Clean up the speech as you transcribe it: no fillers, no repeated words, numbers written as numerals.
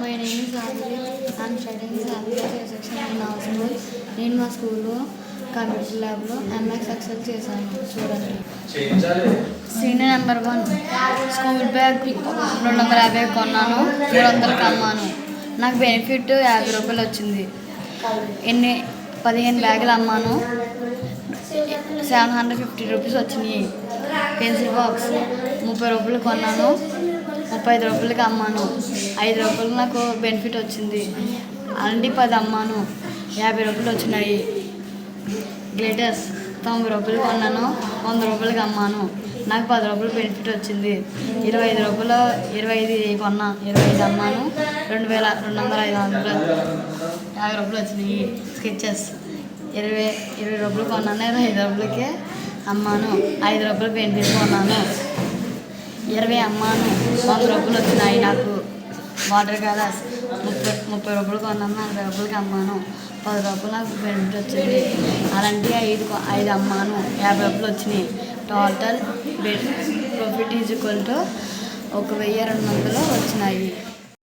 My name is Adili. I'm studying Savila section in our school. నేను మా స్కూల్లో computer ల్యాబ్లో ఎంఎస్ ఎక్సెల్ చేశాను. చూడండి. సీనియర్ నెంబర్ 1 స్కూల్ బ్యాగ్ 250 కొన్నాను, 300కి అమ్మాను. నాకు బెనిఫిట్ 50 రూపాయలు వచ్చింది. 15 బ్యాగులు అమ్మాను, 750 రూపీస్ వచ్చినాయి. పెన్సిల్ బాక్స్ 30 రూపాయలు కొన్నాను, 35 రూపాయలకి అమ్మాను. 5 రూపాయలు నాకు బెనిఫిట్ వచ్చింది. అలాంటి 10 అమ్మాను, 50 రూపాయలు వచ్చినాయి. గ్లిటర్స్ 90 రూపాయలు కొన్నాను, 100 రూపాయలకి అమ్మాను. నాకు 10 రూపాయలు బెనిఫిట్ వచ్చింది. 25 కొన్నా, 25 అమ్మాను, 2250 రూపాయలు వచ్చినాయి. స్కెచెస్ 20 రూపాయలు కొన్నాను, 25 రూపాయలకి అమ్మాను. 5 రూపాయలు బెనిఫిట్ కొన్నాను, 20 అమ్మాను, 100 రూపాయలు వచ్చినాయి. నాకు వాటర్ కలర్స్ 30 రూపాయలు కొన్నాను, 40 రూపాయలకి అమ్మాను. 10 రూపాయలు నాకు బెనిఫిట్ వచ్చింది. అలాంటి 5 అమ్మాను, 50 రూపాయలు వచ్చినాయి. Total profit is equal to 1200 వచ్చినాయి.